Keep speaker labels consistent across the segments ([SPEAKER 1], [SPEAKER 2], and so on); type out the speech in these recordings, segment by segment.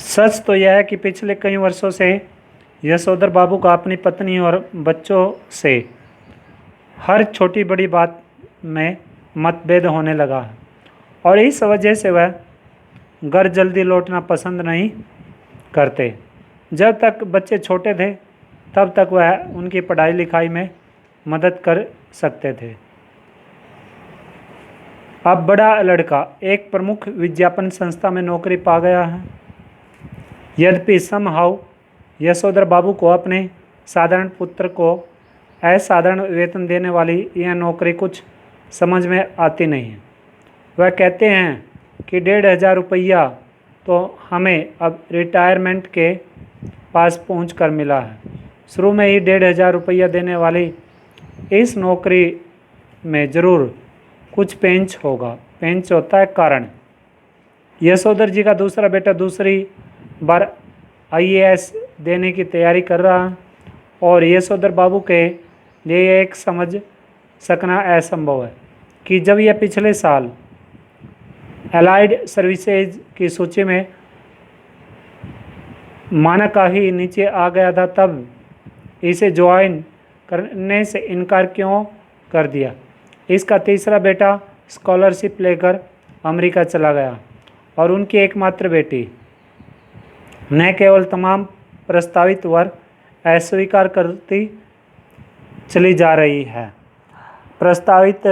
[SPEAKER 1] सच तो यह है कि पिछले कई वर्षों से यशोधर बाबू का अपनी पत्नी और बच्चों से हर छोटी बड़ी बात में मतभेद होने लगा है और इस वजह से वह घर जल्दी लौटना पसंद नहीं करते। जब तक बच्चे छोटे थे तब तक वह उनकी पढ़ाई लिखाई में मदद कर सकते थे। अब बड़ा लड़का एक प्रमुख विज्ञापन संस्था में नौकरी पा गया है। यद्यपि समहाउ यशोधर बाबू को अपने साधारण पुत्र को असाधारण वेतन देने वाली यह नौकरी कुछ समझ में आती नहीं है। वह कहते हैं कि 1500 रुपया तो हमें अब रिटायरमेंट के पास पहुँच कर मिला है। शुरू में ही 1500 रुपया देने वाली इस नौकरी में ज़रूर कुछ पेंच होगा। पेंच होता है कारण। यशोधर जी का दूसरा बेटा दूसरी बार IAS देने की तैयारी कर रहा है और यशोधर बाबू के लिए एक समझ सकना असंभव है कि जब यह पिछले साल एलाइड सर्विसेज की सूची में मानक ही नीचे आ गया था तब इसे ज्वाइन करने से इनकार क्यों कर दिया। इसका तीसरा बेटा स्कॉलरशिप लेकर अमेरिका चला गया और उनकी एकमात्र बेटी न केवल तमाम प्रस्तावित वर अस्वीकार करती चली जा रही है। प्रस्तावित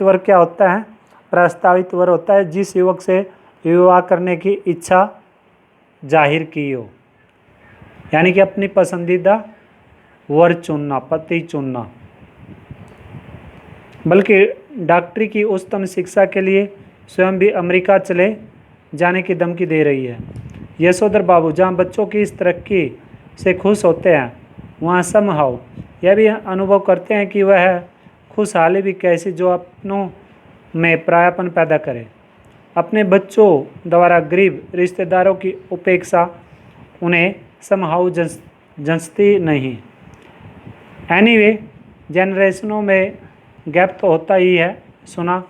[SPEAKER 1] वर क्या होता है? प्रस्तावित वर होता है जिस युवक से विवाह करने की इच्छा जाहिर की हो, यानी कि अपनी पसंदीदा वर चुनना, पति चुनना। बल्कि डॉक्टरी की उच्चतम शिक्षा के लिए स्वयं भी अमेरिका चले जाने की धमकी दे रही है। यशोधर बाबू जहां बच्चों की इस तरक्की से खुश होते हैं वहां समहाउ यह भी अनुभव करते हैं कि वह खुशहाली भी कैसी जो अपनों में परायापन पैदा करे। अपने बच्चों द्वारा गरीब रिश्तेदारों की उपेक्षा उन्हें समहाउ जंचती नहीं। एनीवे, जनरेशनों में गैप तो होता ही है सुना,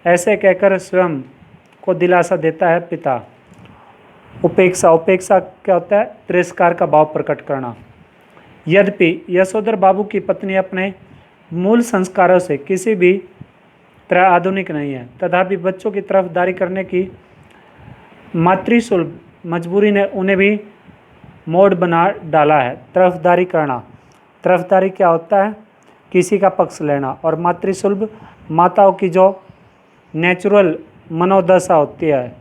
[SPEAKER 1] ऐसे कहकर स्वयं को दिलासा देता है पिता। उपेक्षा क्या होता है? तिरस्कार का भाव प्रकट करना। यद्यपि यशोधर बाबू की पत्नी अपने मूल संस्कारों से किसी भी तरह आधुनिक नहीं है, तथापि बच्चों की तरफदारी करने की मातृसुलभ मजबूरी ने उन्हें भी मोड़ बना डाला है। तरफदारी करना, तरफदारी क्या होता है? किसी का पक्ष लेना। और मातृसुलभ माताओं की जो नेचुरल मनोदशा होती है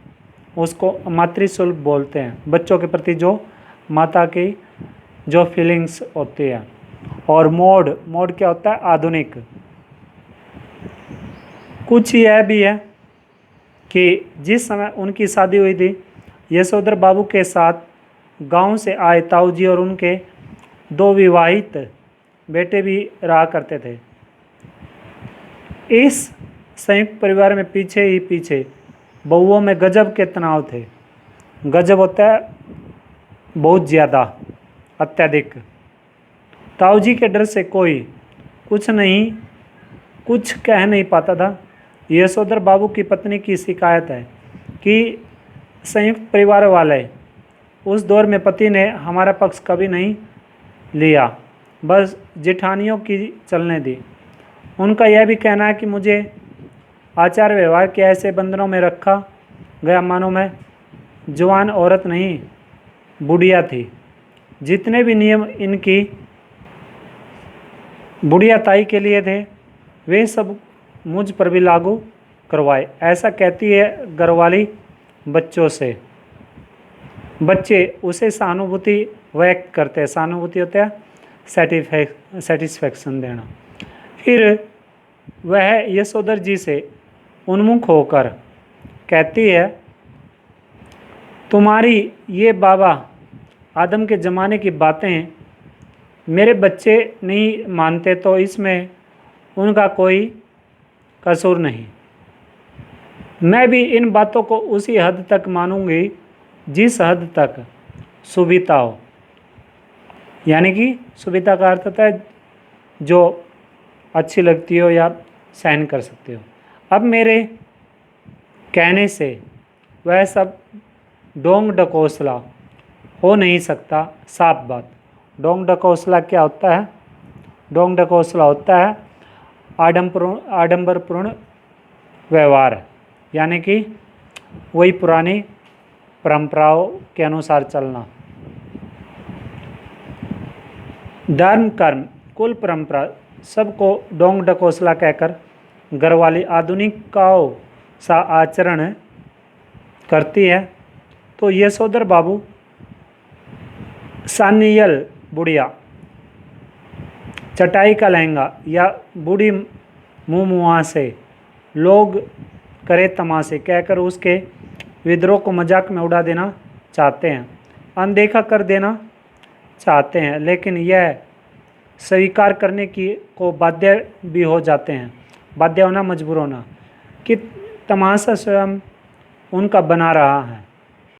[SPEAKER 1] उसको मातृसुलभ बोलते हैं। बच्चों के प्रति जो माता की जो फीलिंग्स होती है। और मोड क्या होता है? आधुनिक। कुछ यह भी है कि जिस समय उनकी शादी हुई थी यशोधर बाबू के साथ गांव से आए ताऊ जी और उनके 2 विवाहित बेटे भी रहा करते थे। इस संयुक्त परिवार में पीछे बहुओं में गजब के तनाव थे। गजब होता है बहुत ज़्यादा, अत्यधिक। ताऊ जी के डर से कोई कुछ कह नहीं पाता था। यशोधर बाबू की पत्नी की शिकायत है कि संयुक्त परिवार वाले उस दौर में पति ने हमारा पक्ष कभी नहीं लिया, बस जेठानियों की चलने दी। उनका यह भी कहना है कि मुझे आचार व्यवहार के ऐसे बंधनों में रखा गया मानो मैं जवान औरत नहीं बुढ़िया थी। जितने भी नियम इनकी बुढ़िया ताई के लिए थे वे सब मुझ पर भी लागू करवाए, ऐसा कहती है घरवाली बच्चों से। बच्चे उसे सहानुभूति व्यक्त करते हैं। सहानुभूति होता है सेटिस्फैक्शन देना। फिर वह यशोधर जी से उन्मुख होकर कहती है, तुम्हारी ये बाबा आदम के ज़माने की बातें मेरे बच्चे नहीं मानते तो इसमें उनका कोई कसूर नहीं। मैं भी इन बातों को उसी हद तक मानूंगी जिस हद तक सुविधा हो। यानी कि सुविधा का अर्थ होता है जो अच्छी लगती हो या सहन कर सकते हो। अब मेरे कहने से वह सब डोंग डकोसला हो नहीं सकता, साफ बात। डोंग डकोसला क्या होता है? डोंग डकोसला होता है आडंबरपूर्ण व्यवहार, यानी कि वही पुरानी परंपराओं के अनुसार चलना। धर्म कर्म कुल परंपरा सबको डोंग डकोसला कहकर घर वाली आधुनिकताओं सा आचरण करती है। तो यशोधर बाबू सानियल बुढ़िया चटाई का लहंगा या बूढ़ी मुँह मुआ से लोग करे तमाशे कहकर उसके विद्रोह को मजाक में उड़ा देना चाहते हैं, अनदेखा कर देना चाहते हैं, लेकिन यह स्वीकार करने की को बाध्य भी हो जाते हैं, बाध्य होना, मजबूर होना कि तमाशा स्वयं उनका बना रहा है।